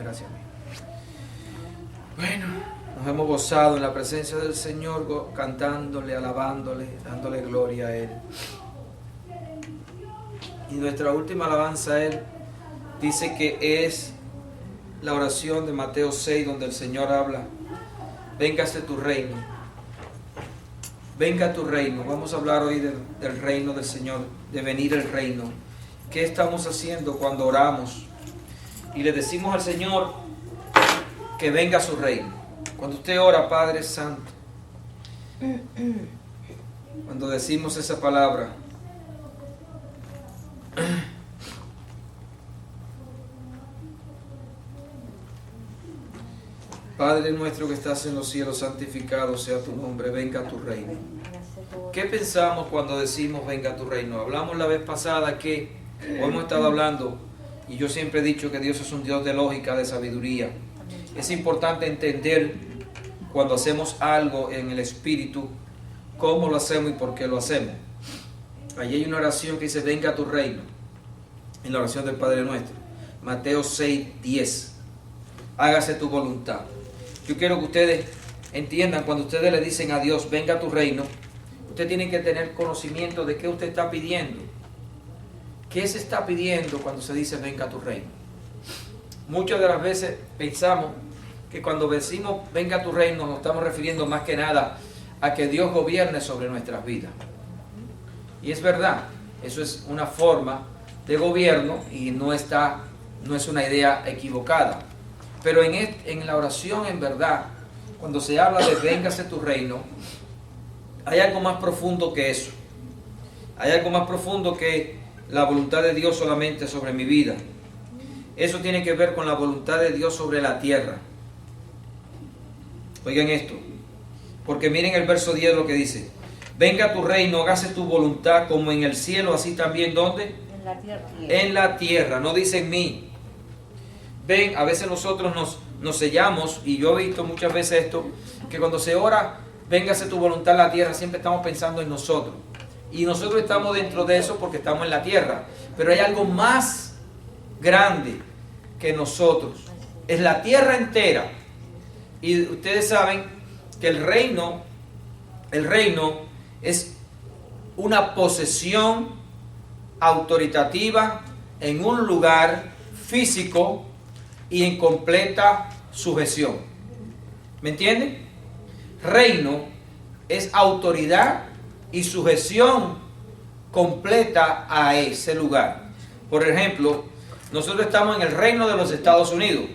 Gracias. Bueno, nos hemos gozado en la presencia del Señor, cantándole, alabándole, dándole gloria a Él. Y nuestra última alabanza a Él dice que es la oración de Mateo 6, donde el Señor habla: véngase tu reino, venga tu reino. Vamos a hablar hoy del reino del Señor, de venir el reino. ¿Qué estamos haciendo cuando oramos y le decimos al Señor que venga su reino? Cuando usted ora, Padre Santo, cuando decimos esa palabra, Padre nuestro que estás en los cielos, santificado sea tu nombre, venga tu reino. ¿Qué pensamos cuando decimos venga tu reino? Hablamos la vez pasada que, o hemos estado hablando, y yo siempre he dicho que Dios es un Dios de lógica, de sabiduría. Es importante entender cuando hacemos algo en el Espíritu, cómo lo hacemos y por qué lo hacemos. Allí hay una oración que dice venga tu reino, en la oración del Padre Nuestro. Mateo 6:10. Hágase tu voluntad. Yo quiero que ustedes entiendan, cuando ustedes le dicen a Dios, venga tu reino, usted tiene que tener conocimiento de qué usted está pidiendo. ¿Qué se está pidiendo cuando se dice venga tu reino? Muchas de las veces pensamos que cuando decimos venga tu reino nos estamos refiriendo más que nada a que Dios gobierne sobre nuestras vidas. Y es verdad, eso es una forma de gobierno y no es una idea equivocada. Pero en la oración, en verdad, cuando se habla de véngase tu reino, hay algo más profundo que eso. Hay algo más profundo que la voluntad de Dios solamente sobre mi vida. Eso tiene que ver con la voluntad de Dios sobre la tierra. Oigan esto, porque miren el verso 10 lo que dice: venga tu reino, hágase tu voluntad como en el cielo, así también, ¿dónde? En la tierra. En la tierra, no dice en mí. Ven, a veces nosotros nos sellamos, y yo he visto muchas veces esto, que cuando se ora, véngase tu voluntad en la tierra, siempre estamos pensando en nosotros. Y nosotros estamos dentro de eso porque estamos en la tierra. Pero hay algo más grande que nosotros. Es la tierra entera. Y ustedes saben que el reino es una posesión autoritativa en un lugar físico y en completa sujeción. ¿Me entienden? Reino es autoridad y sujeción completa a ese lugar. Por ejemplo, nosotros estamos en el reino de los Estados Unidos.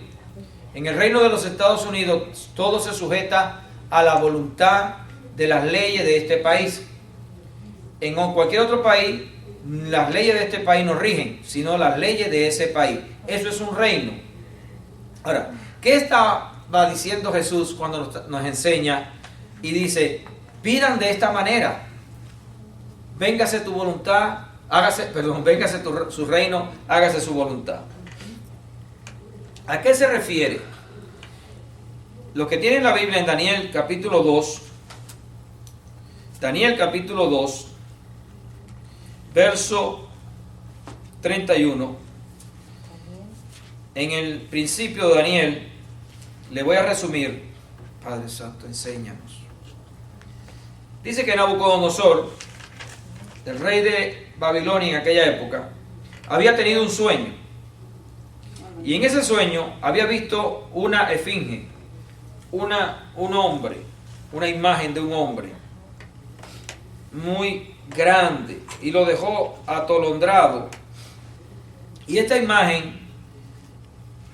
En el reino de los Estados Unidos todo se sujeta a la voluntad de las leyes de este país. En cualquier otro país, las leyes de este país no rigen, sino las leyes de ese país. Eso es un reino. Ahora, ¿qué estaba diciendo Jesús cuando nos enseña y dice, pidan de esta manera? Véngase tu voluntad, véngase su reino, hágase su voluntad. ¿A qué se refiere? Lo que tiene la Biblia en Daniel capítulo 2, verso 31. En el principio de Daniel, le voy a resumir. Padre Santo, enséñanos. Dice que Nabucodonosor, el rey de Babilonia en aquella época, había tenido un sueño. Y en ese sueño había visto una esfinge, un hombre, una imagen de un hombre muy grande, y lo dejó atolondrado. Y esta imagen,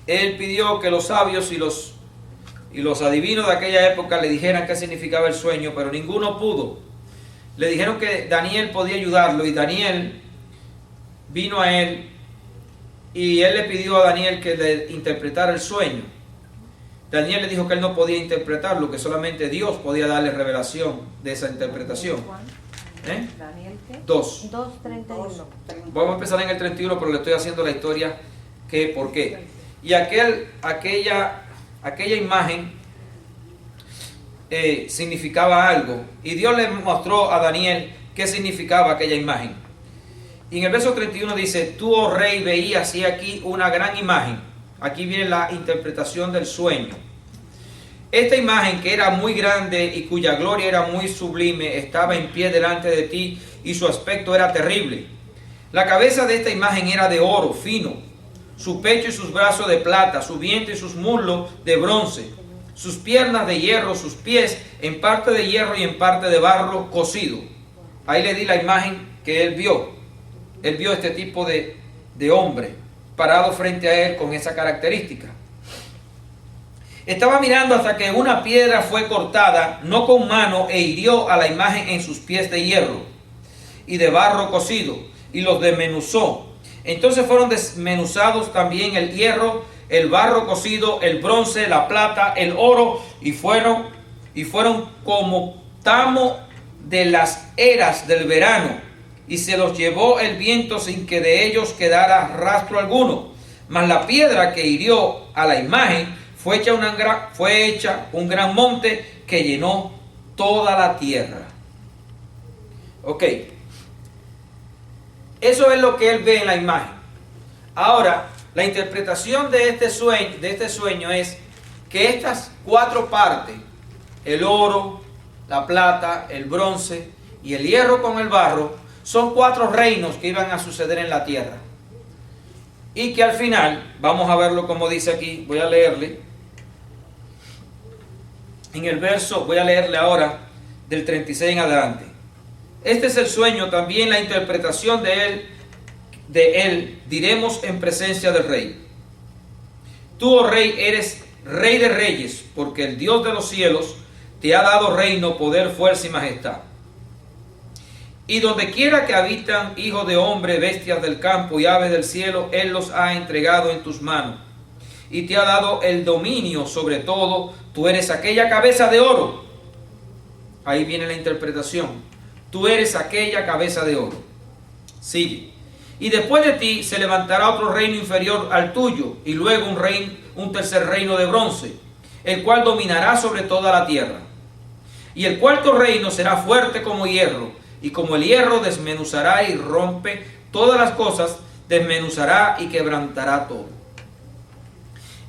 él pidió que los sabios y los adivinos de aquella época le dijeran qué significaba el sueño, pero ninguno pudo. Le dijeron que Daniel podía ayudarlo, y Daniel vino a él, y él le pidió a Daniel que le interpretara el sueño. Daniel le dijo que él no podía interpretarlo, que solamente Dios podía darle revelación de esa interpretación. Daniel, ¿qué? 2:31. Vamos a empezar en el 31, pero le estoy haciendo la historia por qué. Y aquella imagen significaba algo, y Dios le mostró a Daniel qué significaba aquella imagen. Y en el verso 31 dice: tú, oh rey, veías y aquí una gran imagen. aquí viene la interpretación del sueño. Esta imagen, que era muy grande y cuya gloria era muy sublime, estaba en pie delante de ti y su aspecto era terrible. La cabeza de esta imagen era de oro fino, su pecho y sus brazos de plata, su vientre y sus muslos de bronce, sus piernas de hierro, sus pies en parte de hierro y en parte de barro cocido. Ahí le di la imagen que él vio. Él vio este tipo de hombre parado frente a él con esa característica. Estaba mirando hasta que una piedra fue cortada, no con mano, e hirió a la imagen en sus pies de hierro y de barro cocido, y los desmenuzó. Entonces fueron desmenuzados también el hierro, el barro cocido, el bronce, la plata, el oro, y fueron como tamo de las eras del verano, y se los llevó el viento sin que de ellos quedara rastro alguno. Mas la piedra que hirió a la imagen fue hecha un gran monte que llenó toda la tierra. Ok. Eso es lo que él ve en la imagen. Ahora, la interpretación de este sueño es que estas cuatro partes, el oro, la plata, el bronce y el hierro con el barro, son cuatro reinos que iban a suceder en la tierra. Y que al final, vamos a verlo como dice aquí, voy a leerle. En el verso, voy a leerle ahora del 36 en adelante. Este es el sueño, también la interpretación de él diremos en presencia del rey. Tú, oh rey, eres rey de reyes, porque el Dios de los cielos te ha dado reino, poder, fuerza y majestad. Y donde quiera que habitan hijos de hombre, bestias del campo y aves del cielo, Él los ha entregado en tus manos. Y te ha dado el dominio sobre todo. Tú eres aquella cabeza de oro. Ahí viene la interpretación. Tú eres aquella cabeza de oro. Sigue. Y después de ti se levantará otro reino inferior al tuyo, y luego un tercer reino de bronce, el cual dominará sobre toda la tierra. Y el cuarto reino será fuerte como hierro, y como el hierro desmenuzará y rompe todas las cosas, desmenuzará y quebrantará todo.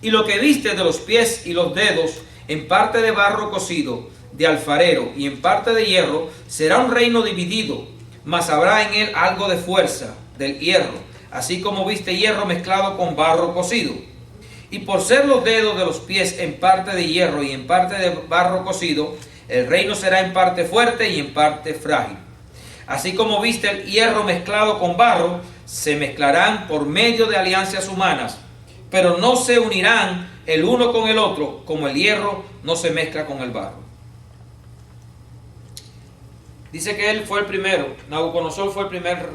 Y lo que viste de los pies y los dedos, en parte de barro cocido, de alfarero, y en parte de hierro, será un reino dividido, mas habrá en él algo de fuerza, del hierro, así como viste hierro mezclado con barro cocido. Y por ser los dedos de los pies en parte de hierro y en parte de barro cocido, el reino será en parte fuerte y en parte frágil. Así como viste el hierro mezclado con barro, se mezclarán por medio de alianzas humanas, pero no se unirán el uno con el otro, como el hierro no se mezcla con el barro. Dice que él fue el primero, Nabucodonosor fue el primer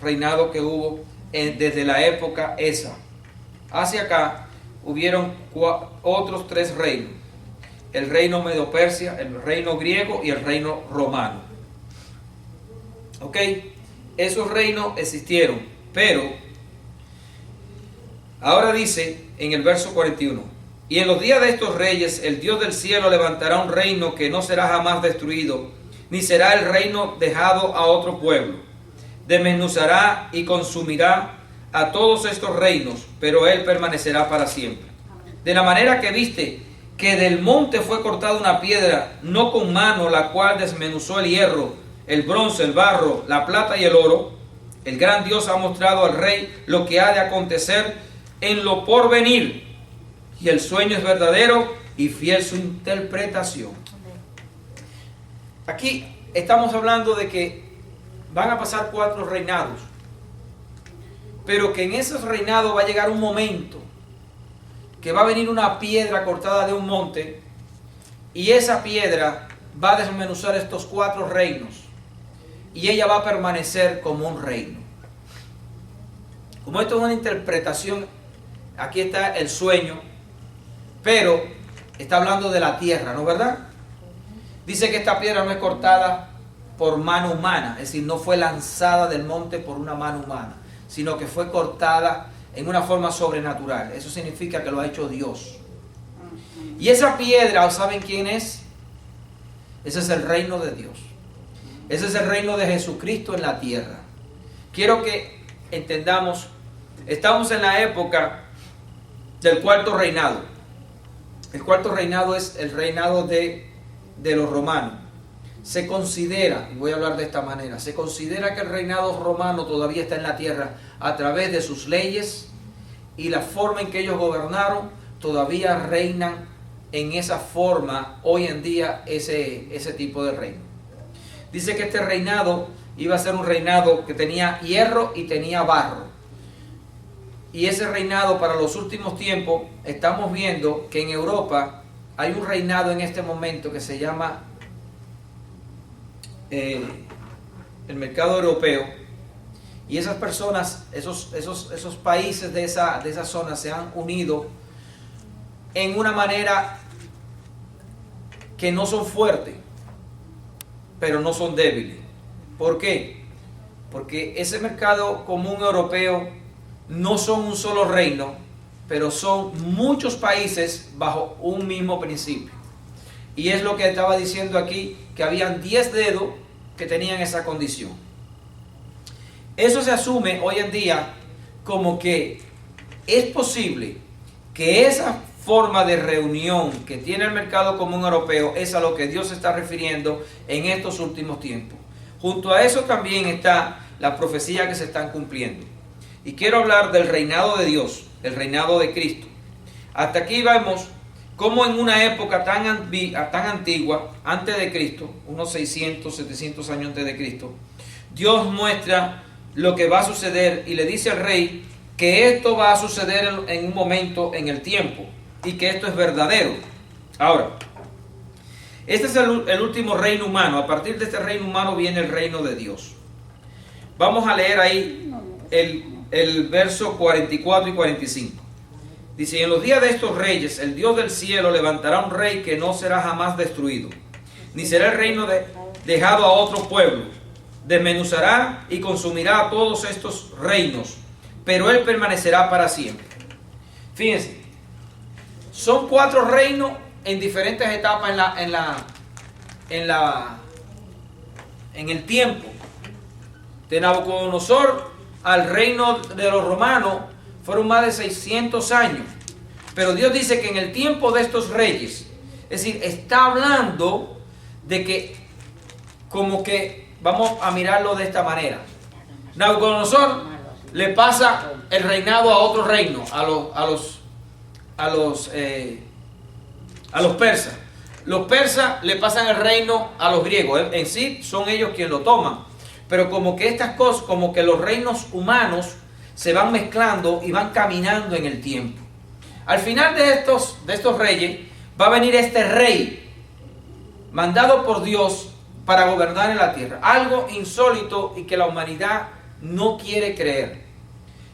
reinado que hubo desde la época esa. Hacia acá hubieron otros tres reinos: el reino Medo-Persia, el reino griego y el reino romano. Ok, esos reinos existieron, pero ahora dice en el verso 41, y en los días de estos reyes el Dios del cielo levantará un reino que no será jamás destruido, ni será el reino dejado a otro pueblo. Desmenuzará y consumirá a todos estos reinos, pero él permanecerá para siempre. De la manera que viste que del monte fue cortada una piedra, no con mano, la cual desmenuzó el hierro, el bronce, el barro, la plata y el oro, el gran Dios ha mostrado al rey lo que ha de acontecer en lo porvenir, y el sueño es verdadero y fiel su interpretación. Aquí estamos hablando de que van a pasar 4 reinados, pero que en esos reinados va a llegar un momento que va a venir una piedra cortada de un monte, y esa piedra va a desmenuzar estos 4 reinos, y ella va a permanecer como un reino. Como esto es una interpretación, aquí está el sueño, pero está hablando de la tierra, ¿no es verdad? Dice que esta piedra no es cortada por mano humana, es decir, no fue lanzada del monte por una mano humana, sino que fue cortada en una forma sobrenatural. Eso significa que lo ha hecho Dios. Y esa piedra, ¿saben quién es? Ese es el reino de Dios. Ese es el reino de Jesucristo en la tierra. Quiero que entendamos, estamos en la época del cuarto reinado. El cuarto reinado es el reinado de los romanos. Se considera, y voy a hablar de esta manera, se considera que el reinado romano todavía está en la tierra a través de sus leyes y la forma en que ellos gobernaron, todavía reinan en esa forma hoy en día ese tipo de reino. Dice que este reinado iba a ser un reinado que tenía hierro y tenía barro. Y ese reinado para los últimos tiempos, estamos viendo que en Europa hay un reinado en este momento que se llama el mercado europeo, y esas personas, esos países de esa zona se han unido en una manera que no son fuertes, pero no son débiles. ¿Por qué? Porque ese mercado común europeo no son un solo reino, pero son muchos países bajo un mismo principio. Y es lo que estaba diciendo aquí, que habían 10 dedos que tenían esa condición. Eso se asume hoy en día como que es posible que esa forma de reunión que tiene el mercado común europeo es a lo que Dios se está refiriendo en estos últimos tiempos. Junto a eso también está la profecía que se están cumpliendo. Y quiero hablar del reinado de Dios, el reinado de Cristo. Hasta aquí vemos cómo en una época tan antigua, antes de Cristo, unos 600, 700 años antes de Cristo, Dios muestra lo que va a suceder y le dice al rey que esto va a suceder en un momento en el tiempo y que esto es verdadero. Ahora, este es el último reino humano. A partir de este reino humano viene el reino de Dios. Vamos a leer ahí el verso 44 y 45. Dice: y en los días de estos reyes, el Dios del cielo levantará un rey que no será jamás destruido, ni será el reino dejado a otro pueblo. Desmenuzará y consumirá a todos estos reinos, pero él permanecerá para siempre. Fíjense, son 4 reinos en diferentes etapas en el tiempo. De Nabucodonosor al reino de los romanos fueron más de 600 años. Pero Dios dice que en el tiempo de estos reyes, es decir, está hablando de que, como que, vamos a mirarlo de esta manera. Nabucodonosor le pasa el reinado a otro reino, a los persas. Los persas le pasan el reino a los griegos. En sí son ellos quienes lo toman. Pero como que estas cosas, como que los reinos humanos se van mezclando y van caminando en el tiempo. Al final de estos reyes va a venir este rey mandado por Dios para gobernar en la tierra. Algo insólito y que la humanidad no quiere creer.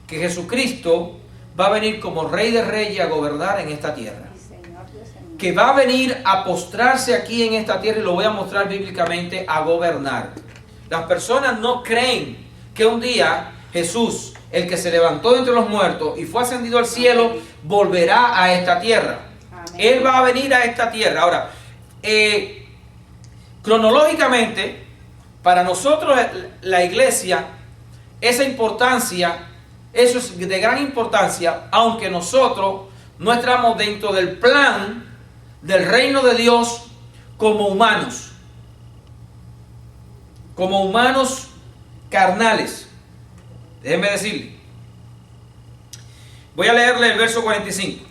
Que Jesucristo va a venir como Rey de Reyes a gobernar en esta tierra. Que va a venir a postrarse aquí en esta tierra, y lo voy a mostrar bíblicamente, a gobernar. Las personas no creen que un día Jesús, el que se levantó de entre los muertos y fue ascendido al cielo, volverá a esta tierra. Amén. Él va a venir a esta tierra. Ahora, cronológicamente, para nosotros la iglesia, esa importancia, eso es de gran importancia, aunque nosotros no estamos dentro del plan del reino de Dios como humanos carnales. Déjenme decirle. Voy a leerle el verso 45.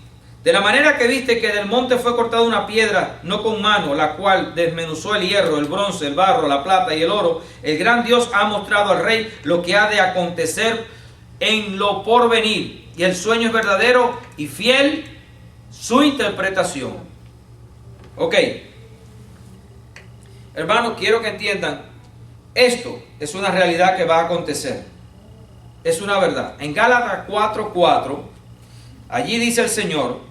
De la manera que viste que del monte fue cortada una piedra, no con mano, la cual desmenuzó el hierro, el bronce, el barro, la plata y el oro, el gran Dios ha mostrado al rey lo que ha de acontecer en lo porvenir. Y el sueño es verdadero y fiel su interpretación. Ok. Hermanos, quiero que entiendan. Esto es una realidad que va a acontecer. Es una verdad. En Gálatas 4:4, allí dice el Señor,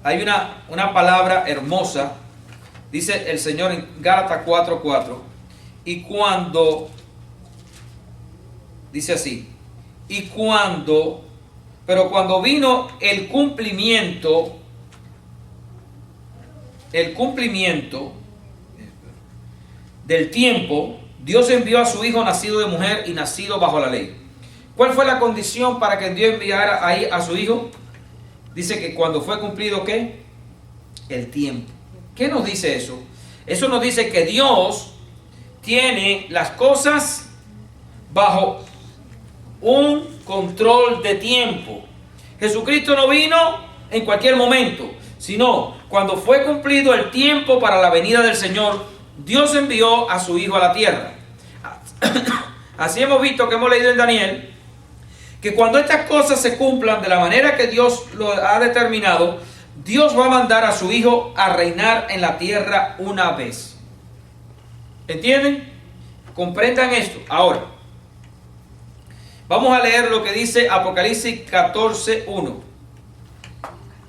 hay una palabra hermosa, dice el Señor en Gálatas 4:4, y cuando, dice así, pero cuando vino el cumplimiento del tiempo, Dios envió a su Hijo nacido de mujer y nacido bajo la ley. ¿Cuál fue la condición para que Dios enviara ahí a su Hijo? Dice que cuando fue cumplido, ¿qué? El tiempo. ¿Qué nos dice eso? Eso nos dice que Dios tiene las cosas bajo un control de tiempo. Jesucristo no vino en cualquier momento, sino cuando fue cumplido el tiempo para la venida del Señor, Dios envió a su Hijo a la tierra. Así hemos visto, que hemos leído en Daniel, que cuando estas cosas se cumplan de la manera que Dios lo ha determinado, Dios va a mandar a su Hijo a reinar en la tierra una vez. ¿Entienden? Comprendan esto. Ahora, vamos a leer lo que dice Apocalipsis 14:1.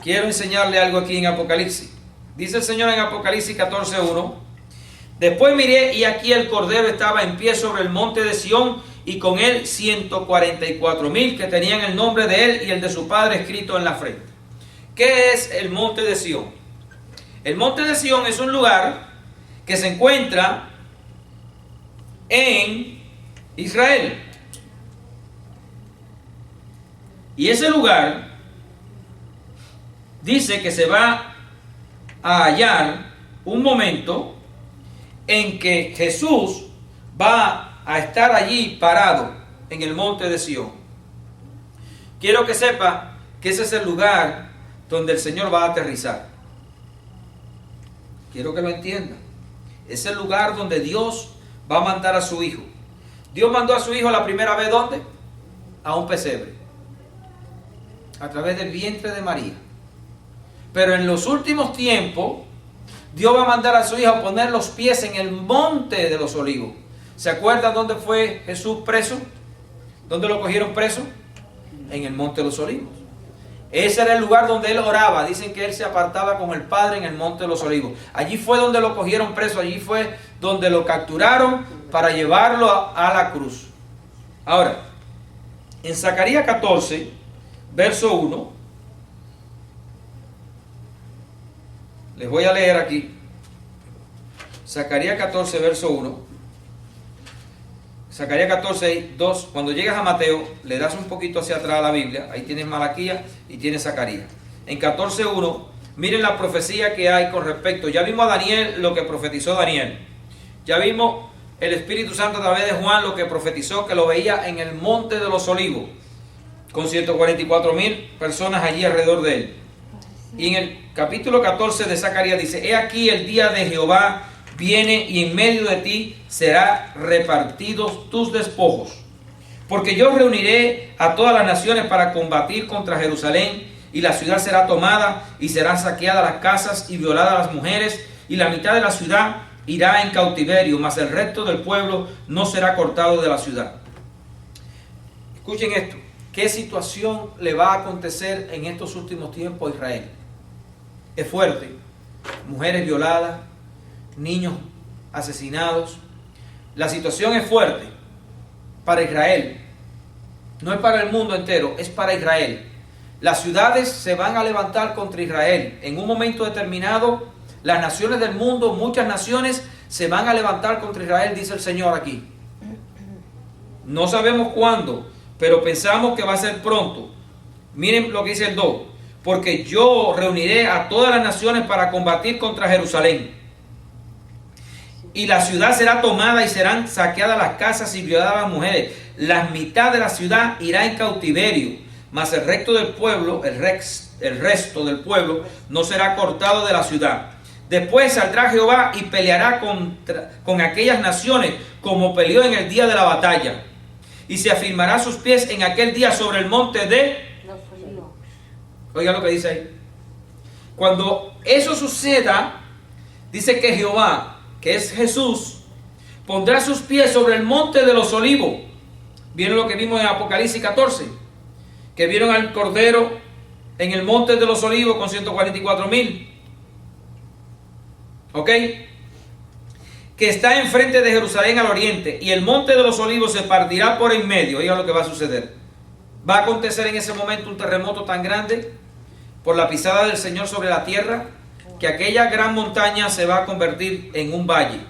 Quiero enseñarle algo aquí en Apocalipsis. Dice el Señor en Apocalipsis 14:1: Después miré y aquí el Cordero estaba en pie sobre el monte de Sión, y con él 144,000 que tenían el nombre de él y el de su padre escrito en la frente. ¿Qué es el monte de Sión? El monte de Sión es un lugar que se encuentra en Israel. Y ese lugar dice que se va a hallar un momento en que Jesús va a estar allí parado en el monte de Sión. Quiero que sepa que ese es el lugar donde el Señor va a aterrizar. Quiero que lo entienda. Es el lugar donde Dios va a mandar a su Hijo. Dios mandó a su Hijo la primera vez, ¿dónde? A un pesebre, a través del vientre de María. Pero en los últimos tiempos, Dios va a mandar a su Hijo a poner los pies en el monte de los olivos. ¿Se acuerdan dónde fue Jesús preso? ¿Dónde lo cogieron preso? En el monte de los olivos. Ese era el lugar donde él oraba. Dicen que él se apartaba con el Padre en el monte de los olivos. Allí fue donde lo cogieron preso. Allí fue donde lo capturaron para llevarlo a la cruz. Ahora, en Zacarías 14, verso 1, les voy a leer aquí. Zacarías 14, verso 1. Zacarías 14, 2. Cuando llegas a Mateo, le das un poquito hacia atrás a la Biblia. Ahí tienes Malaquías y tienes Zacarías. En 14, 1, miren la profecía que hay con respecto. Ya vimos a Daniel lo que profetizó Daniel. Ya vimos el Espíritu Santo a través de Juan lo que profetizó, que lo veía en el monte de los olivos, con 144,000 personas allí alrededor de él. Y en el capítulo 14 de Zacarías dice: He aquí el día de Jehová viene, y en medio de ti será repartidos tus despojos. Porque yo reuniré a todas las naciones para combatir contra Jerusalén, y la ciudad será tomada, y serán saqueadas las casas y violadas las mujeres, y la mitad de la ciudad irá en cautiverio, mas el resto del pueblo no será cortado de la ciudad. Escuchen esto. ¿Qué situación le va a acontecer en estos últimos tiempos a Israel? Es fuerte. Mujeres violadas, niños asesinados. La situación es fuerte para Israel. No es para el mundo entero, es para Israel. Las ciudades se van a levantar contra Israel. En un momento determinado, las naciones del mundo, muchas naciones, se van a levantar contra Israel, dice el Señor aquí. No sabemos cuándo, pero pensamos que va a ser pronto. Miren lo que dice el 2. Porque yo reuniré a todas las naciones para combatir contra Jerusalén. Y la ciudad será tomada y serán saqueadas las casas y violadas las mujeres. La mitad de la ciudad irá en cautiverio, mas el resto del pueblo, el resto del pueblo, no será cortado de la ciudad. Después saldrá Jehová y peleará con aquellas naciones, como peleó en el día de la batalla. Y se afirmará sus pies en aquel día sobre el monte de los olivos. Oiga lo que dice ahí. Cuando eso suceda, dice que Jehová, que es Jesús, pondrá sus pies sobre el monte de los olivos. ¿Vieron lo que vimos en Apocalipsis 14? Que vieron al Cordero en el monte de los olivos con 144,000. ¿Ok? Que está enfrente de Jerusalén al oriente, y el monte de los olivos se partirá por en medio. Oigan lo que va a suceder. Va a acontecer en ese momento un terremoto tan grande por la pisada del Señor sobre la tierra, que aquella gran montaña se va a convertir en un valle,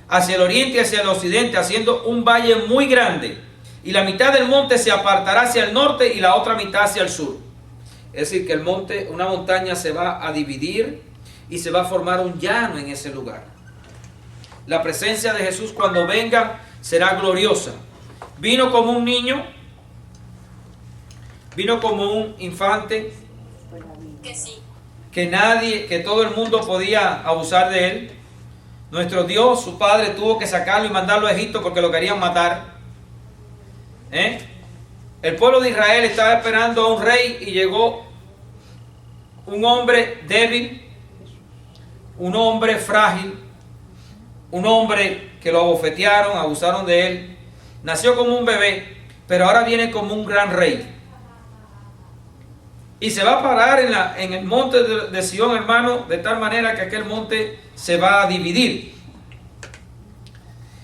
hacia el oriente y hacia el occidente, haciendo un valle muy grande, y la mitad del monte se apartará hacia el norte y la otra mitad hacia el sur. Es decir, que una montaña se va a dividir y se va a formar un llano en ese lugar. La presencia de Jesús cuando venga será gloriosa. Vino como un niño, vino como un infante, que todo el mundo podía abusar de él. Nuestro Dios, su Padre, tuvo que sacarlo y mandarlo a Egipto porque lo querían matar. El pueblo de Israel estaba esperando a un rey y llegó un hombre débil, un hombre frágil, un hombre que lo abofetearon, abusaron de él. Nació como un bebé, pero ahora viene como un gran rey. Y se va a parar en el monte de Sión, hermano, de tal manera que aquel monte se va a dividir.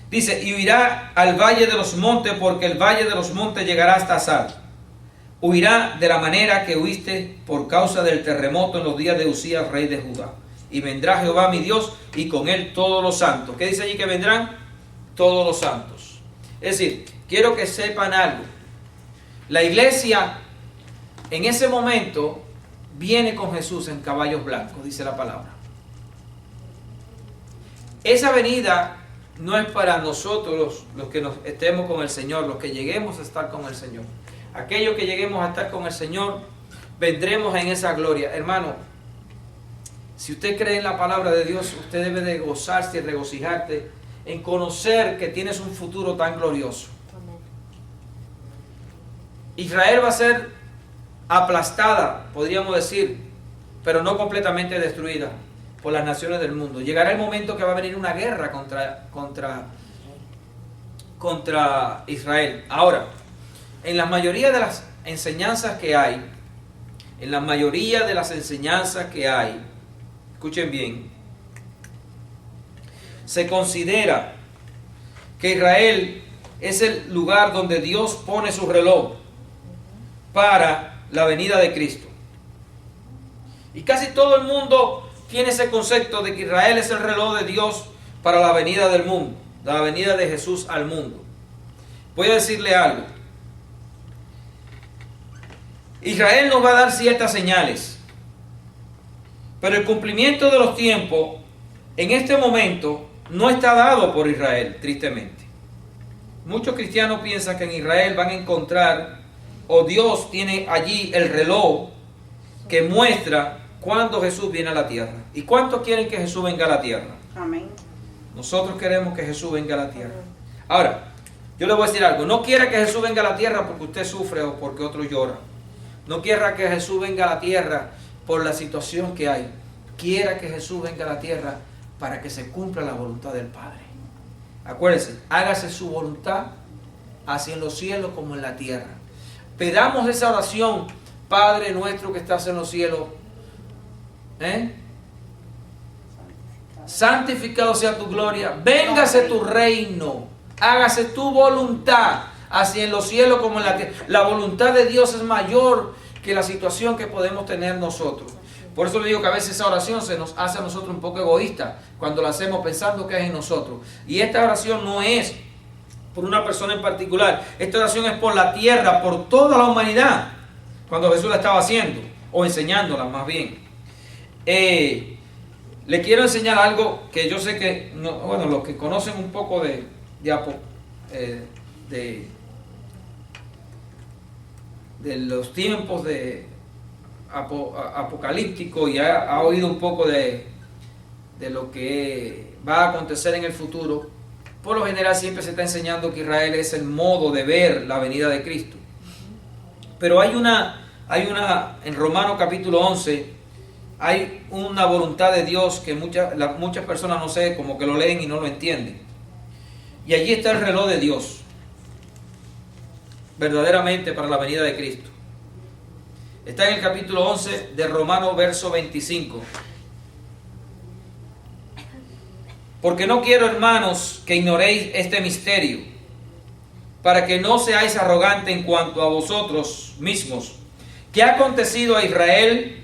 Dice, y huirá al valle de los montes, porque el valle de los montes llegará hasta Azar. Huirá de la manera que huiste por causa del terremoto en los días de Usías, rey de Judá. Y vendrá Jehová mi Dios, y con él todos los santos. ¿Qué dice allí que vendrán? Todos los santos. Es decir, quiero que sepan algo. La iglesia en ese momento viene con Jesús en caballos blancos, dice la palabra. Esa venida no es para nosotros los que estemos con el Señor, los que lleguemos a estar con el Señor. Aquellos que lleguemos a estar con el Señor, vendremos en esa gloria. Hermano, si usted cree en la palabra de Dios, usted debe de gozarse y regocijarte en conocer que tienes un futuro tan glorioso. Israel va a ser aplastada, podríamos decir, pero no completamente destruida por las naciones del mundo. Llegará el momento que va a venir una guerra contra Israel. Ahora, en la mayoría de las enseñanzas que hay, escuchen bien, se considera que Israel es el lugar donde Dios pone su reloj para la venida de Cristo. Y casi todo el mundo tiene ese concepto de que Israel es el reloj de Dios para la venida del mundo, la venida de Jesús al mundo. Voy a decirle algo. Israel nos va a dar ciertas señales, pero el cumplimiento de los tiempos en este momento no está dado por Israel, tristemente. Muchos cristianos piensan que en Israel van a encontrar, o Dios tiene allí el reloj que muestra cuándo Jesús viene a la tierra. ¿Y cuántos quieren que Jesús venga a la tierra? Amén. Nosotros queremos que Jesús venga a la tierra. Ahora, yo le voy a decir algo. No quiera que Jesús venga a la tierra porque usted sufre o porque otro llora. No quiera que Jesús venga a la tierra por la situación que hay. Quiera que Jesús venga a la tierra para que se cumpla la voluntad del Padre. Acuérdense, hágase su voluntad así en los cielos como en la tierra. Pedamos esa oración, Padre nuestro que estás en los cielos. Santificado sea tu gloria. Véngase tu reino. Hágase tu voluntad, así en los cielos como en la tierra. La voluntad de Dios es mayor que la situación que podemos tener nosotros. Por eso le digo que a veces esa oración se nos hace a nosotros un poco egoísta cuando la hacemos pensando que es en nosotros. Y esta oración no es por una persona en particular. Esta oración es por la tierra, por toda la humanidad, cuando Jesús la estaba haciendo, o enseñándola más bien. Le quiero enseñar algo que yo sé que, los que conocen un poco de los tiempos de apocalíptico y ha oído un poco de lo que va a acontecer en el futuro. Por lo general siempre se está enseñando que Israel es el modo de ver la venida de Cristo. Pero hay una en Romanos capítulo 11, hay una voluntad de Dios que muchas personas no sé, como que lo leen y no lo entienden. Y allí está el reloj de Dios, verdaderamente para la venida de Cristo. Está en el capítulo 11 de Romanos, verso 25. Porque no quiero, hermanos, que ignoréis este misterio, para que no seáis arrogantes en cuanto a vosotros mismos, que ha acontecido a Israel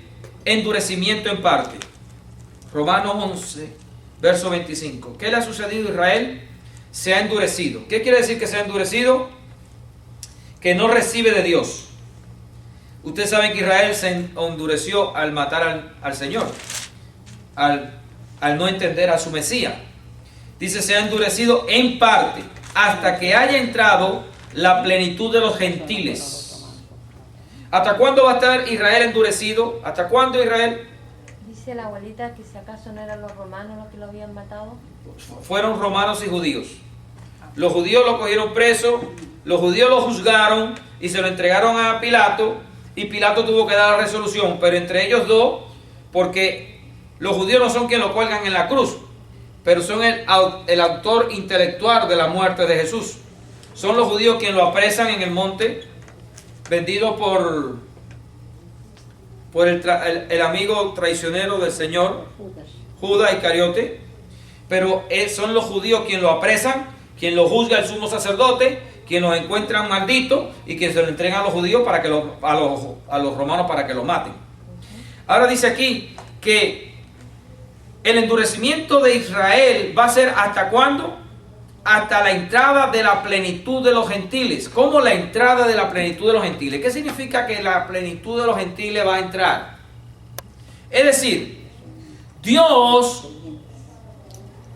endurecimiento en parte. Romanos 11, verso 25. ¿Qué le ha sucedido a Israel? Se ha endurecido. ¿Qué quiere decir que se ha endurecido? Que no recibe de Dios. Ustedes saben que Israel se endureció al matar al Señor, al no entender a su Mesías. Dice, se ha endurecido en parte, hasta que haya entrado la plenitud de los gentiles. ¿Hasta cuándo va a estar Israel endurecido? ¿Hasta cuándo Israel? Dice la abuelita que si acaso no eran los romanos los que lo habían matado. Fueron romanos y judíos. Los judíos lo cogieron preso, los judíos lo juzgaron y se lo entregaron a Pilato, y Pilato tuvo que dar la resolución, pero entre ellos dos, porque los judíos no son quienes lo cuelgan en la cruz, pero son el autor intelectual de la muerte de Jesús. Son los judíos quienes lo apresan en el monte, vendido por el amigo traicionero del Señor, Judas Iscariote. Pero son los judíos quienes lo apresan, quien lo juzga el sumo sacerdote, quien los encuentran malditos y quien se lo entregan a los judíos para que a los romanos para que lo maten. Ahora dice aquí que el endurecimiento de Israel va a ser ¿hasta cuándo? Hasta la entrada de la plenitud de los gentiles. ¿Cómo la entrada de la plenitud de los gentiles? ¿Qué significa que la plenitud de los gentiles va a entrar? Es decir, Dios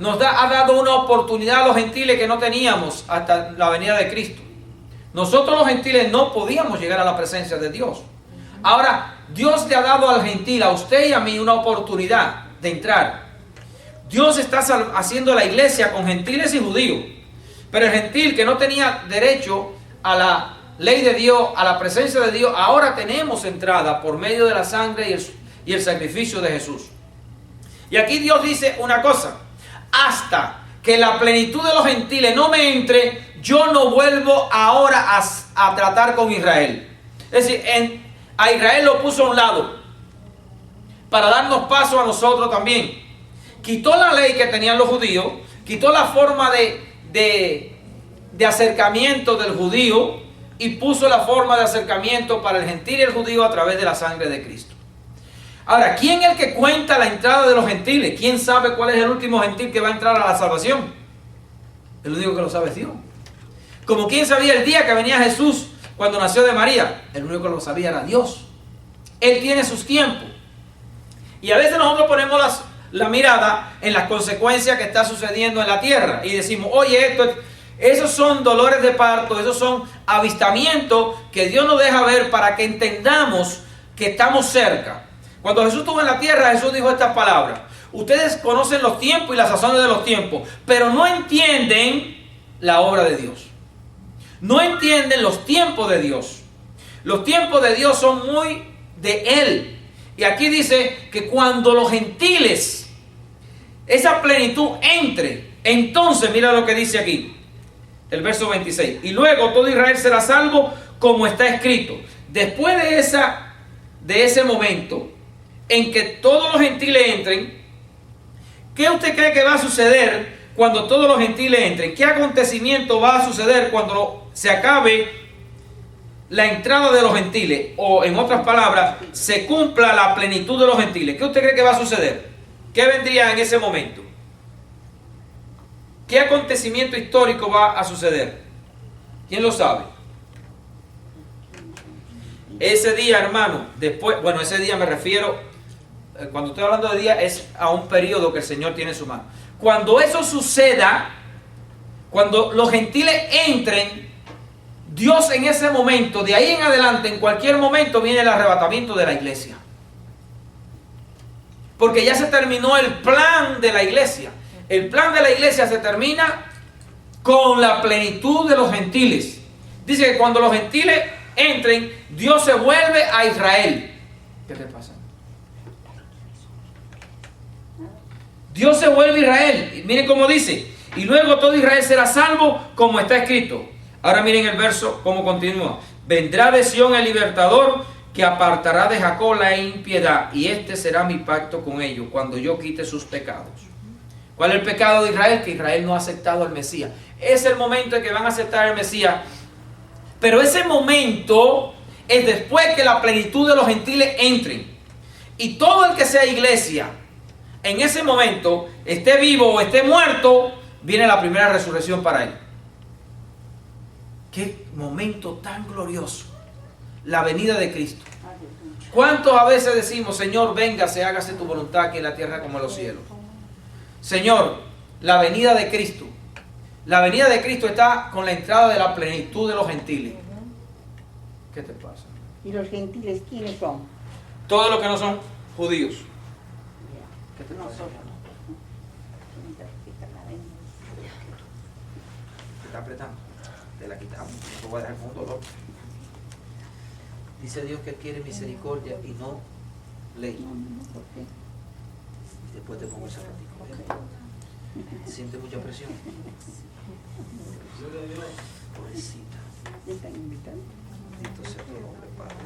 ha dado una oportunidad a los gentiles que no teníamos hasta la venida de Cristo. Nosotros los gentiles no podíamos llegar a la presencia de Dios. Ahora, Dios le ha dado al gentil, a usted y a mí, una oportunidad de entrar. Dios está haciendo la iglesia con gentiles y judíos. Pero el gentil que no tenía derecho a la ley de Dios, a la presencia de Dios, ahora tenemos entrada por medio de la sangre y el sacrificio de Jesús. Y aquí Dios dice una cosa: hasta que la plenitud de los gentiles no me entre, yo no vuelvo ahora a tratar con Israel. Es decir, a Israel lo puso a un lado para darnos paso a nosotros también. Quitó la ley que tenían los judíos, quitó la forma de acercamiento del judío y puso la forma de acercamiento para el gentil y el judío a través de la sangre de Cristo. Ahora, ¿quién es el que cuenta la entrada de los gentiles? ¿Quién sabe cuál es el último gentil que va a entrar a la salvación? El único que lo sabe es Dios. Como quién sabía el día que venía Jesús cuando nació de María. El único que lo sabía era Dios. Él tiene sus tiempos. Y a veces nosotros ponemos la mirada en las consecuencias que está sucediendo en la tierra y decimos, oye, esos son dolores de parto, esos son avistamientos que Dios nos deja ver para que entendamos que estamos cerca. Cuando Jesús estuvo en la tierra, Jesús dijo estas palabras: ustedes conocen los tiempos y las sazones de los tiempos, pero no entienden la obra de Dios. No entienden los tiempos de Dios. Los tiempos de Dios son muy de Él. Y aquí dice que cuando los gentiles, esa plenitud entre, entonces mira lo que dice aquí, el verso 26. Y luego todo Israel será salvo, como está escrito. Después de ese momento en que todos los gentiles entren, ¿qué usted cree que va a suceder cuando todos los gentiles entren? ¿Qué acontecimiento va a suceder cuando se acabe la entrada de los gentiles? O en otras palabras, se cumpla la plenitud de los gentiles. ¿Qué usted cree que va a suceder? ¿Qué vendría en ese momento? ¿Qué acontecimiento histórico va a suceder? ¿Quién lo sabe? Ese día, hermano, después, bueno, ese día me refiero, cuando estoy hablando de día, es a un periodo que el Señor tiene en su mano. Cuando eso suceda, cuando los gentiles entren, Dios en ese momento, de ahí en adelante, en cualquier momento, viene el arrebatamiento de la iglesia. Porque ya se terminó el plan de la iglesia. El plan de la iglesia se termina con la plenitud de los gentiles. Dice que cuando los gentiles entren, Dios se vuelve a Israel. ¿Qué te pasa? Dios se vuelve a Israel. Y miren cómo dice: y luego todo Israel será salvo, como está escrito. Ahora miren el verso, cómo continúa. Vendrá de Sión el libertador, que apartará de Jacob la impiedad, y este será mi pacto con ellos, cuando yo quite sus pecados. ¿Cuál es el pecado de Israel? Que Israel no ha aceptado al Mesías. Es el momento en que van a aceptar al Mesías. Pero ese momento es después que la plenitud de los gentiles entren. Y todo el que sea iglesia, en ese momento, esté vivo o esté muerto, viene la primera resurrección para él. Qué momento tan glorioso, la venida de Cristo. ¿Cuántos a veces decimos, Señor, véngase, hágase tu voluntad aquí en la tierra como en los cielos? Señor, la venida de Cristo. La venida de Cristo está con la entrada de la plenitud de los gentiles. ¿Qué te pasa? ¿Y los gentiles quiénes son? Todos los que no son judíos. ¿Qué te pasa? Nosotros. Te está apretando. Te la quitamos. No te voy a dejar con un dolor. Dice Dios que quiere misericordia y no ley. ¿Por qué? Después te pongo esa práctica. Siente mucha presión. Pobrecita. Bendito sea tu nombre, Padre.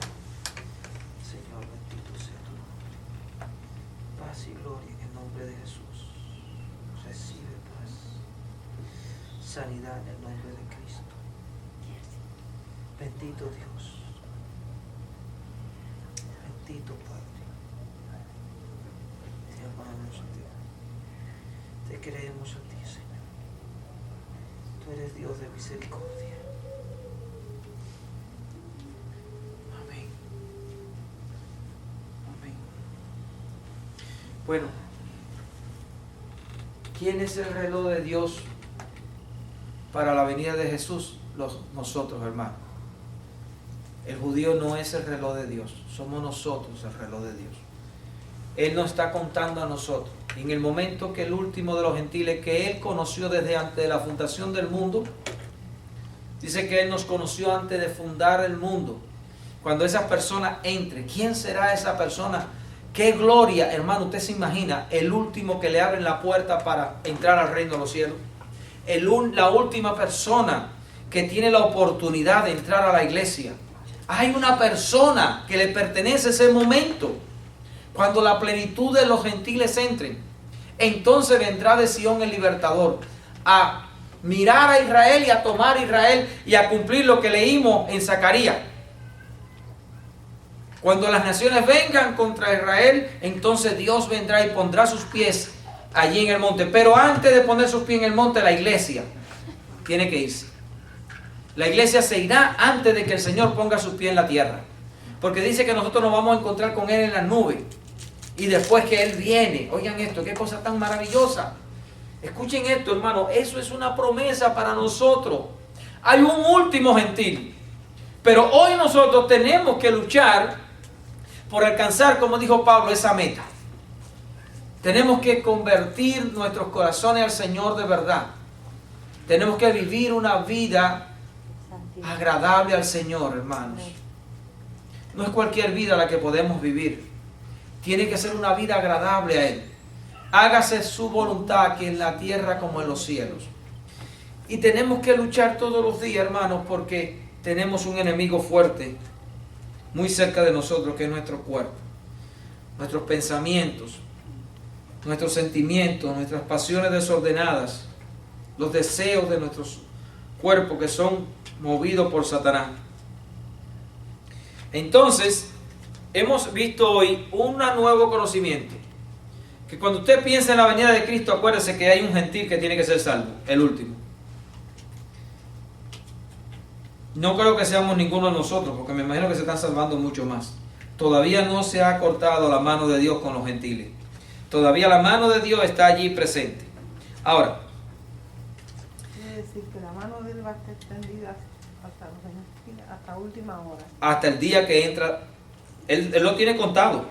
Señor, bendito sea tu nombre. Paz y gloria en el nombre de Jesús. Recibe paz. Sanidad en el nombre de Cristo. Bendito Dios. Bendito Padre. Te amamos a ti. Te creemos a ti, Señor. Tú eres Dios de misericordia. Amén. Amén. Bueno, ¿quién es el reloj de Dios para la venida de Jesús? Nosotros, hermanos. El judío no es el reloj de Dios, somos nosotros el reloj de Dios. Él nos está contando a nosotros. Y en el momento que el último de los gentiles que Él conoció desde antes de la fundación del mundo, dice que Él nos conoció antes de fundar el mundo. Cuando esa persona entre, ¿quién será esa persona? ¡Qué gloria, hermano! Usted se imagina, el último que le abre la puerta para entrar al reino de los cielos. La última persona que tiene la oportunidad de entrar a la iglesia. Hay una persona que le pertenece ese momento. Cuando la plenitud de los gentiles entren, entonces vendrá de Sion el libertador a mirar a Israel y a tomar a Israel y a cumplir lo que leímos en Zacarías. Cuando las naciones vengan contra Israel, entonces Dios vendrá y pondrá sus pies allí en el monte. Pero antes de poner sus pies en el monte, la iglesia tiene que irse. La iglesia se irá antes de que el Señor ponga sus pies en la tierra. Porque dice que nosotros nos vamos a encontrar con Él en la nube. Y después que Él viene, oigan esto, qué cosa tan maravillosa. Escuchen esto, hermano, eso es una promesa para nosotros. Hay un último gentil. Pero hoy nosotros tenemos que luchar por alcanzar, como dijo Pablo, esa meta. Tenemos que convertir nuestros corazones al Señor de verdad. Tenemos que vivir una vida agradable al Señor, hermanos. No es cualquier vida la que podemos vivir. Tiene que ser una vida agradable a Él. Hágase su voluntad aquí en la tierra como en los cielos. Y tenemos que luchar todos los días, hermanos, porque tenemos un enemigo fuerte muy cerca de nosotros, que es nuestro cuerpo. Nuestros pensamientos, nuestros sentimientos, nuestras pasiones desordenadas, los deseos de nuestros cuerpos que son movidos por Satanás. Entonces, hemos visto hoy un nuevo conocimiento. Que cuando usted piensa en la venida de Cristo, acuérdese que hay un gentil que tiene que ser salvo, el último. No creo que seamos ninguno de nosotros, porque me imagino que se están salvando mucho más. Todavía no se ha cortado la mano de Dios con los gentiles. Todavía la mano de Dios está allí presente. Ahora, quiere decir que la mano de Él va a estar extendida hasta última hora. Hasta el día que entra, Él lo tiene contado.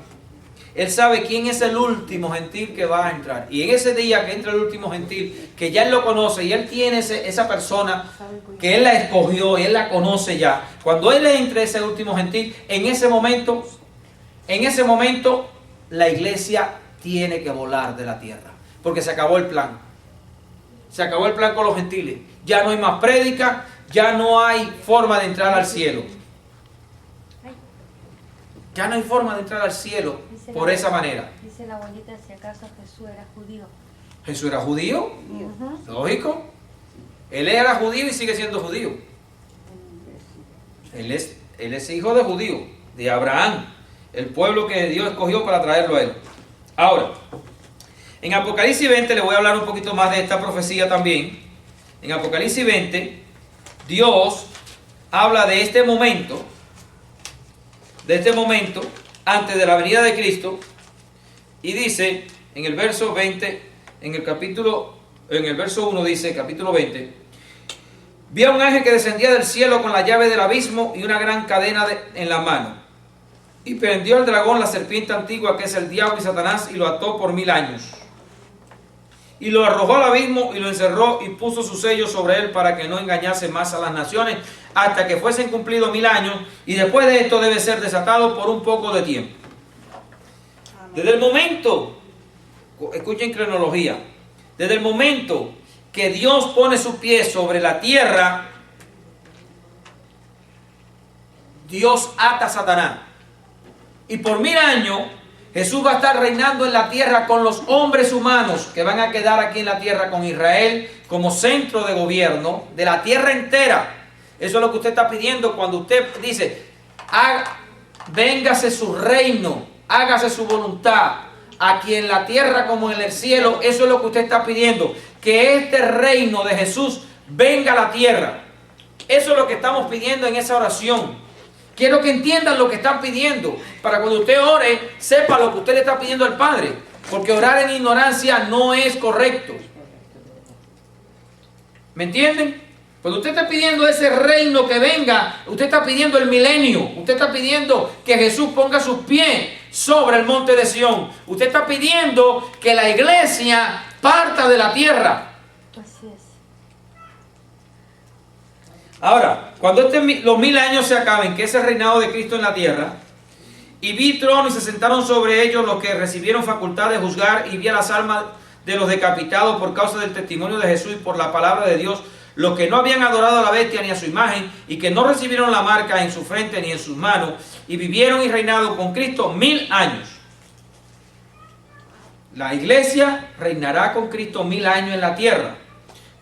Él sabe quién es el último gentil que va a entrar. Y en ese día que entra el último gentil, que ya Él lo conoce y Él tiene esa persona que Él la escogió y Él la conoce ya. Cuando Él entre ese último gentil, en ese momento, la iglesia tiene que volar de la tierra. Porque se acabó el plan. Se acabó el plan con los gentiles. Ya no hay más prédica, ya no hay forma de entrar al cielo. Ya no hay forma de entrar al cielo por esa manera. Dice la abuelita, si acaso Jesús era judío. ¿Jesús era judío? Lógico. Él era judío y sigue siendo judío. Él es hijo de judío, de Abraham, el pueblo que Dios escogió para traerlo a él. Ahora, en Apocalipsis 20 le voy a hablar un poquito más de esta profecía también. En Apocalipsis 20, Dios habla de este momento antes de la venida de Cristo, y dice en el verso 20, en el verso 1 dice, capítulo 20, vi a un ángel que descendía del cielo con la llave del abismo y una gran cadena en la mano. Y prendió al dragón, la serpiente antigua, que es el diablo y Satanás, y lo ató por 1000 años. Y lo arrojó al abismo y lo encerró y puso su sello sobre él para que no engañase más a las naciones hasta que fuesen cumplidos 1000 años. Y después de esto debe ser desatado por un poco de tiempo. Desde el momento, escuchen cronología, desde el momento que Dios pone su pie sobre la tierra, Dios ata a Satanás. Y por 1000 años Jesús va a estar reinando en la tierra con los hombres humanos que van a quedar aquí en la tierra con Israel como centro de gobierno de la tierra entera. Eso es lo que usted está pidiendo cuando usted dice, véngase su reino, hágase su voluntad, aquí en la tierra como en el cielo. Eso es lo que usted está pidiendo, que este reino de Jesús venga a la tierra. Eso es lo que estamos pidiendo en esa oración. Quiero que entiendan lo que están pidiendo, para cuando usted ore, sepa lo que usted le está pidiendo al Padre, porque orar en ignorancia no es correcto. ¿Me entienden? Cuando usted está pidiendo ese reino que venga, usted está pidiendo el milenio, usted está pidiendo que Jesús ponga sus pies sobre el monte de Sión, usted está pidiendo que la iglesia parta de la tierra. Así es. Ahora, cuando los 1000 años se acaben, que es el reinado de Cristo en la tierra, y vi trono y se sentaron sobre ellos los que recibieron facultad de juzgar, y vi a las almas de los decapitados por causa del testimonio de Jesús y por la palabra de Dios, los que no habían adorado a la bestia ni a su imagen, y que no recibieron la marca en su frente ni en sus manos, y vivieron y reinaron con Cristo 1000 años. La iglesia reinará con Cristo 1000 años en la tierra.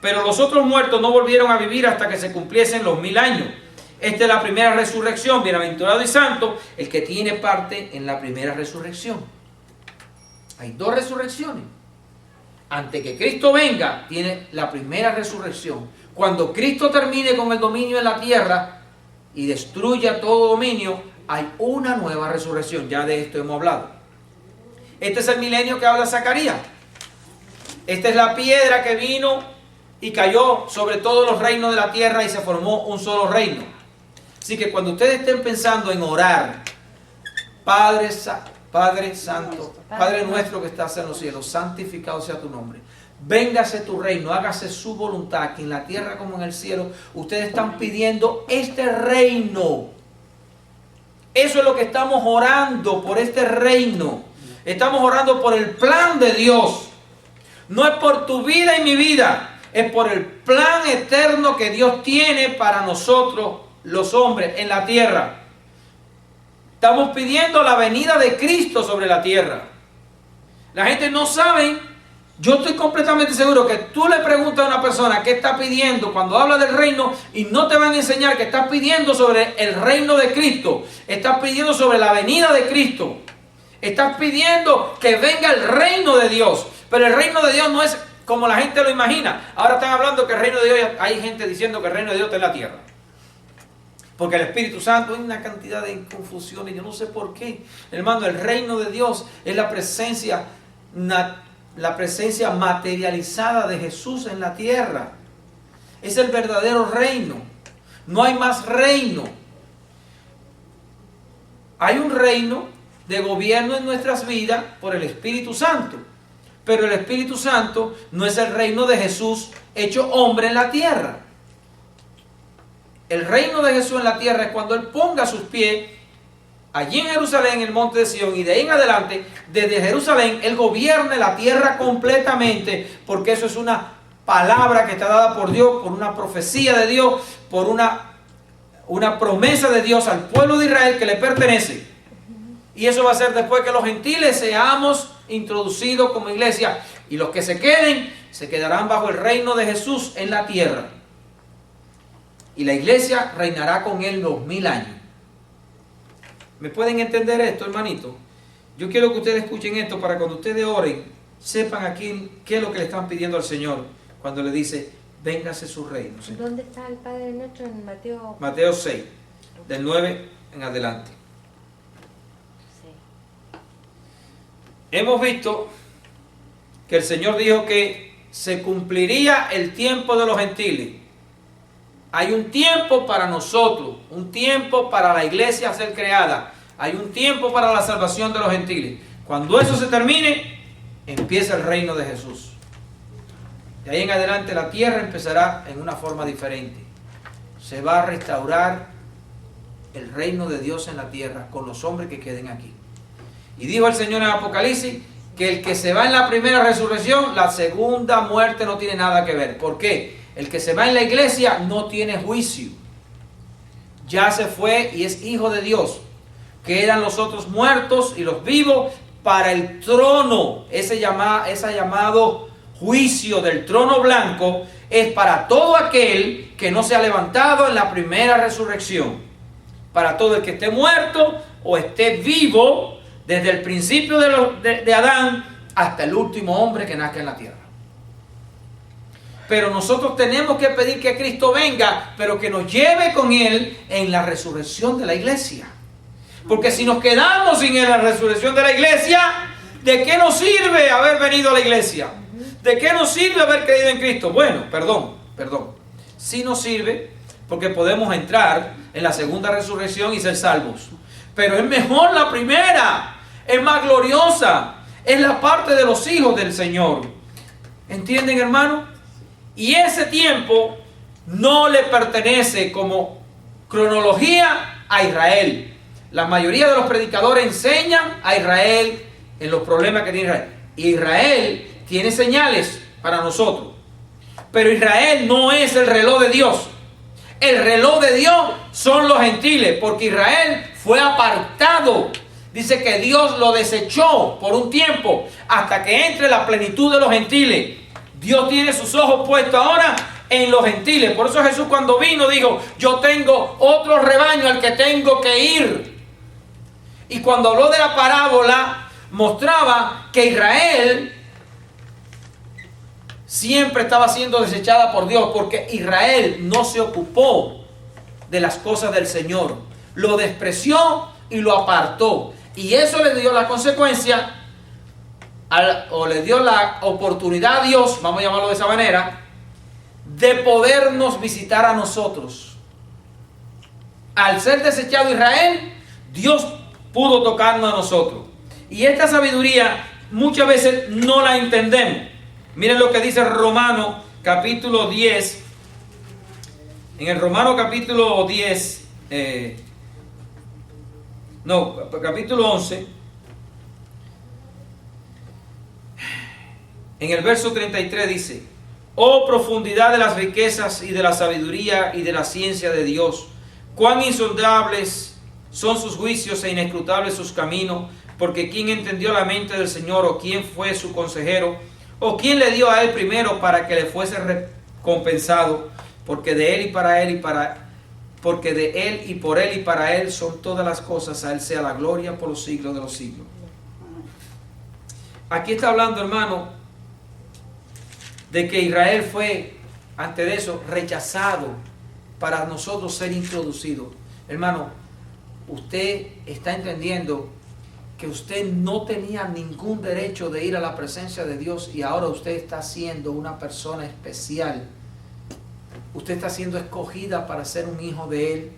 Pero los otros muertos no volvieron a vivir hasta que se cumpliesen los 1000 años. Esta es la primera resurrección. Bienaventurado y santo el que tiene parte en la primera resurrección. Hay 2 resurrecciones. Antes que Cristo venga, tiene la primera resurrección. Cuando Cristo termine con el dominio en la tierra y destruya todo dominio, hay una nueva resurrección. Ya de esto hemos hablado. Este es el milenio que habla Zacarías. Esta es la piedra que vino y cayó sobre todos los reinos de la tierra y se formó un solo reino. Así que cuando ustedes estén pensando en orar, Padre Santo, Padre nuestro que estás en los cielos, santificado sea tu nombre. Véngase tu reino, hágase su voluntad, aquí en la tierra como en el cielo. Ustedes están pidiendo este reino. Eso es lo que estamos orando, por este reino. Estamos orando por el plan de Dios. No es por tu vida y mi vida. Es por el plan eterno que Dios tiene para nosotros, los hombres, en la tierra. Estamos pidiendo la venida de Cristo sobre la tierra. La gente no sabe. Yo estoy completamente seguro que tú le preguntas a una persona qué está pidiendo cuando habla del reino y no te van a enseñar que estás pidiendo sobre el reino de Cristo. Estás pidiendo sobre la venida de Cristo. Estás pidiendo que venga el reino de Dios. Pero el reino de Dios no es como la gente lo imagina. Ahora están hablando que el reino de Dios, hay gente diciendo que el reino de Dios está en la tierra. Porque el Espíritu Santo, hay una cantidad de confusiones, yo no sé por qué. Hermano, el reino de Dios es la presencia materializada de Jesús en la tierra. Es el verdadero reino. No hay más reino. Hay un reino de gobierno en nuestras vidas por el Espíritu Santo. Pero el Espíritu Santo no es el reino de Jesús hecho hombre en la tierra. El reino de Jesús en la tierra es cuando Él ponga sus pies allí en Jerusalén, en el monte de Sión, y de ahí en adelante, desde Jerusalén, Él gobierne la tierra completamente, porque eso es una palabra que está dada por Dios, por una profecía de Dios, por una promesa de Dios al pueblo de Israel que le pertenece. Y eso va a ser después que los gentiles seamos introducidos como iglesia, y los que se queden, se quedarán bajo el reino de Jesús en la tierra. Y la iglesia reinará con Él los 1000 años. ¿Me pueden entender esto, hermanito? Yo quiero que ustedes escuchen esto para cuando ustedes oren, sepan aquí qué es lo que le están pidiendo al Señor cuando le dice, véngase su reino, Señor. ¿Dónde está el Padre nuestro? En Mateo. Mateo 6, del 9 en adelante. Sí. hemos visto que el Señor dijo que se cumpliría el tiempo de los gentiles. Hay un tiempo para nosotros, un tiempo para la iglesia ser creada, hay un tiempo para la salvación de los gentiles. Cuando eso se termine, empieza el reino de Jesús. De ahí en adelante la tierra empezará en una forma diferente. Se va a restaurar el reino de Dios en la tierra con los hombres que queden aquí. Y dijo el Señor en Apocalipsis que el que se va en la primera resurrección, la segunda muerte no tiene nada que ver. ¿Por qué? El que se va en la iglesia no tiene juicio. Ya se fue y es hijo de Dios. Quedan los otros muertos y los vivos para el trono. Ese llamado juicio del trono blanco es para todo aquel que no se ha levantado en la primera resurrección. Para todo el que esté muerto o esté vivo desde el principio de Adán hasta el último hombre que nazca en la tierra. Pero nosotros tenemos que pedir que Cristo venga, pero que nos lleve con Él en la resurrección de la iglesia. Porque si nos quedamos sin la resurrección de la iglesia, ¿de qué nos sirve haber venido a la iglesia? ¿De qué nos sirve haber creído en Cristo? Bueno, perdón. Sí nos sirve porque podemos entrar en la segunda resurrección y ser salvos. Pero es mejor la primera, es más gloriosa, es la parte de los hijos del Señor. ¿Entienden, hermano? Y ese tiempo no le pertenece como cronología a Israel. La mayoría de los predicadores enseñan a Israel en los problemas que tiene Israel. Israel tiene señales para nosotros. Pero Israel no es el reloj de Dios. El reloj de Dios son los gentiles, porque Israel fue apartado. Dice que Dios lo desechó por un tiempo hasta que entre la plenitud de los gentiles. Dios tiene sus ojos puestos ahora en los gentiles. Por eso Jesús cuando vino dijo, yo tengo otro rebaño al que tengo que ir. Y cuando habló de la parábola, mostraba que Israel siempre estaba siendo desechada por Dios, porque Israel no se ocupó de las cosas del Señor. Lo despreció y lo apartó. Y eso le dio la consecuencia, o le dio la oportunidad a Dios, vamos a llamarlo de esa manera, de podernos visitar a nosotros. Al ser desechado Israel, Dios pudo tocarnos a nosotros. Y esta sabiduría muchas veces no la entendemos. Miren lo que dice Romano capítulo 10. En el Romano capítulo 10, capítulo 11, en el verso 33 dice, oh profundidad de las riquezas y de la sabiduría y de la ciencia de Dios, cuán insondables son sus juicios e inescrutables sus caminos, porque ¿quién entendió la mente del Señor, o quién fue su consejero, o quién le dio a él primero para que le fuese recompensado? Porque de él y para él porque de él y por él y para él son todas las cosas, a él sea la gloria por los siglos de los siglos. Aquí está hablando, hermano, de que Israel fue, antes de eso, rechazado para nosotros ser introducidos. Hermano, usted está entendiendo que usted no tenía ningún derecho de ir a la presencia de Dios, y ahora usted está siendo una persona especial. Usted está siendo escogida para ser un hijo de Él.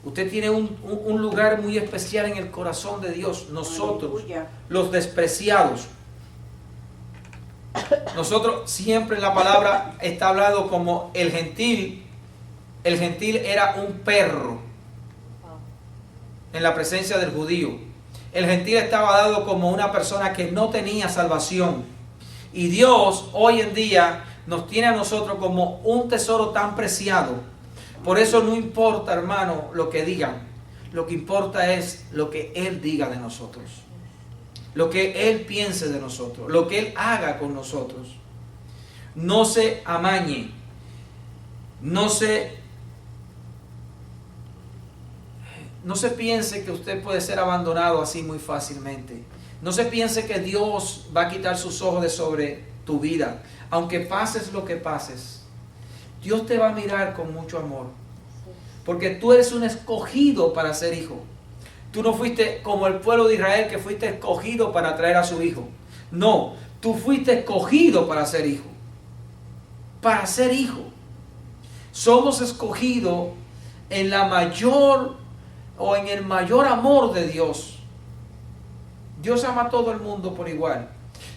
Usted tiene un lugar muy especial en el corazón de Dios. Nosotros, los despreciados, nosotros siempre en la palabra está hablado como el gentil. El gentil era un perro en la presencia del judío. El gentil estaba dado como una persona que no tenía salvación. Y Dios hoy en día nos tiene a nosotros como un tesoro tan preciado. Por eso no importa, hermano, lo que digan. Lo que importa es lo que Él diga de nosotros. Lo que Él piense de nosotros. Lo que Él haga con nosotros. No se amañe. No se piense que usted puede ser abandonado así muy fácilmente. No se piense que Dios va a quitar sus ojos de sobre tu vida. Aunque pases lo que pases, Dios te va a mirar con mucho amor. Porque tú eres un escogido para ser hijo. Tú no fuiste como el pueblo de Israel que fuiste escogido para traer a su hijo. No, tú fuiste escogido para ser hijo. Para ser hijo. Somos escogidos en la mayor o en el mayor amor de Dios. Dios ama a todo el mundo por igual.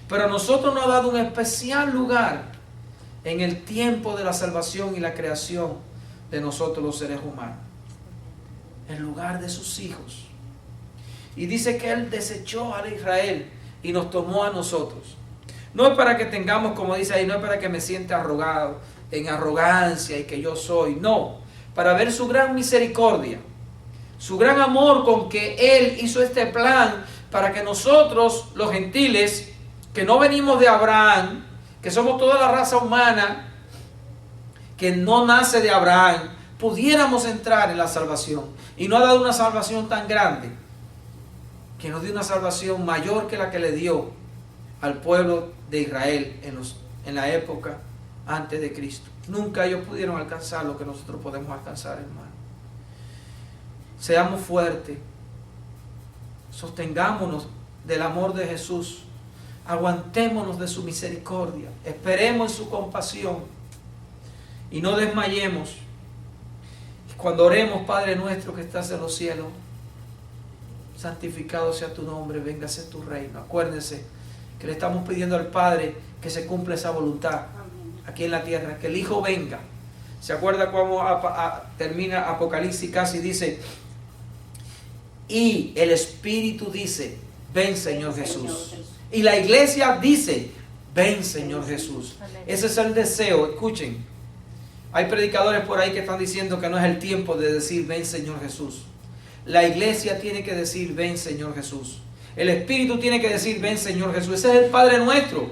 Pero a nosotros nos ha dado un especial lugar en el tiempo de la salvación y la creación de nosotros los seres humanos. El lugar de sus hijos. Y dice que Él desechó a Israel y nos tomó a nosotros. No es para que tengamos, como dice ahí, no es para que me sienta arrogado, en arrogancia y que yo soy. No, para ver su gran misericordia, su gran amor con que Él hizo este plan para que nosotros, los gentiles, que no venimos de Abraham, que somos toda la raza humana, que no nace de Abraham, pudiéramos entrar en la salvación. Y no ha dado una salvación tan grande, que nos dio una salvación mayor que la que le dio al pueblo de Israel en la época antes de Cristo. Nunca ellos pudieron alcanzar lo que nosotros podemos alcanzar, hermano. Seamos fuertes, sostengámonos del amor de Jesús, aguantémonos de su misericordia, esperemos en su compasión y no desmayemos. Cuando oremos, Padre nuestro que estás en los cielos, santificado sea tu nombre, véngase tu reino. Acuérdense que le estamos pidiendo al Padre que se cumpla esa voluntad aquí en la tierra, que el Hijo venga. ¿Se acuerda cómo termina Apocalipsis casi? Dice, y el Espíritu dice, ven Señor Jesús. Y la iglesia dice, ven Señor Jesús. Ese es el deseo. Escuchen, hay predicadores por ahí que están diciendo que no es el tiempo de decir, ven Señor Jesús. La iglesia tiene que decir, ven Señor Jesús. El Espíritu tiene que decir, ven Señor Jesús. Ese es el Padre nuestro.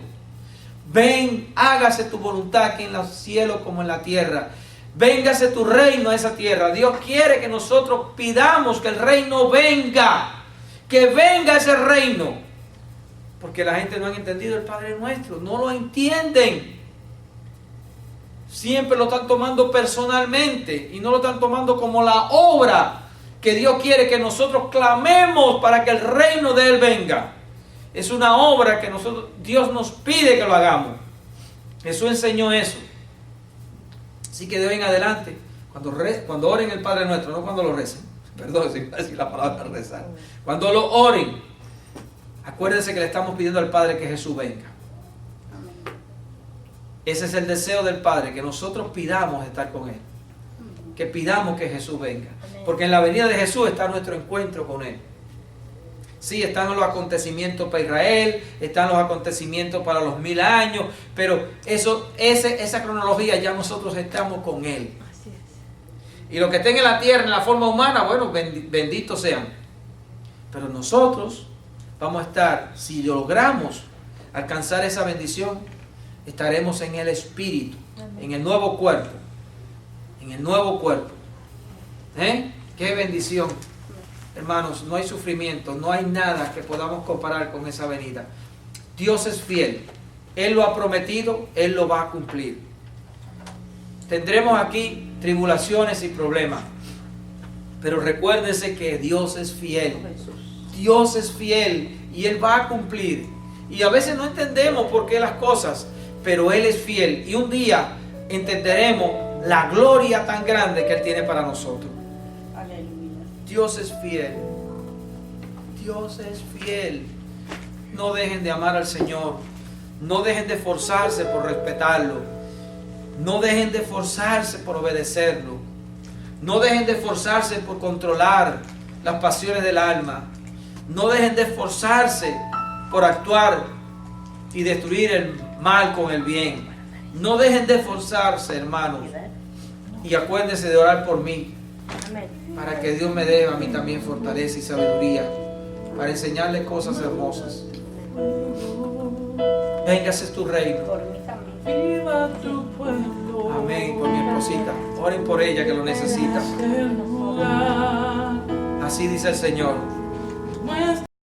Ven, hágase tu voluntad aquí en los cielos como en la tierra. Véngase tu reino a esa tierra. Dios quiere que nosotros pidamos que el reino venga. Que venga ese reino. Porque la gente no ha entendido el Padre nuestro. No lo entienden. Siempre lo están tomando personalmente. Y no lo están tomando como la obra que Dios quiere que nosotros clamemos para que el reino de Él venga. Es una obra que Dios nos pide que lo hagamos. Jesús enseñó eso. Así que de hoy en adelante, cuando oren el Padre Nuestro, no cuando lo recen, perdón si voy a decir la palabra rezar, cuando lo oren, acuérdense que le estamos pidiendo al Padre que Jesús venga. Ese es el deseo del Padre, que nosotros pidamos estar con Él, que pidamos que Jesús venga, porque en la venida de Jesús está nuestro encuentro con Él. Sí, están los acontecimientos para Israel, están los acontecimientos para los 1000 años, pero esa cronología ya nosotros estamos con Él. Así es. Y lo que estén en la tierra, en la forma humana, bueno, benditos sean. Pero nosotros vamos a estar, si logramos alcanzar esa bendición, estaremos en el Espíritu, en el nuevo cuerpo. En el nuevo cuerpo. ¡Qué bendición! Hermanos, no hay sufrimiento, no hay nada que podamos comparar con esa venida. Dios es fiel. Él lo ha prometido, Él lo va a cumplir. Tendremos aquí tribulaciones y problemas. Pero recuérdense que Dios es fiel. Dios es fiel y Él va a cumplir. Y a veces no entendemos por qué las cosas, pero Él es fiel. Y un día entenderemos la gloria tan grande que Él tiene para nosotros. Dios es fiel. Dios es fiel. No dejen de amar al Señor. No dejen de esforzarse por respetarlo. No dejen de esforzarse por obedecerlo. No dejen de esforzarse por controlar las pasiones del alma. No dejen de esforzarse por actuar y destruir el mal con el bien. No dejen de esforzarse, hermanos. Y acuérdense de orar por mí. Amén. Para que Dios me dé a mí también fortaleza y sabiduría para enseñarle cosas hermosas. Véngase tu reino. Viva tu pueblo. Amén. Por mi esposita. Oren por ella que lo necesita. Así Así dice el Señor.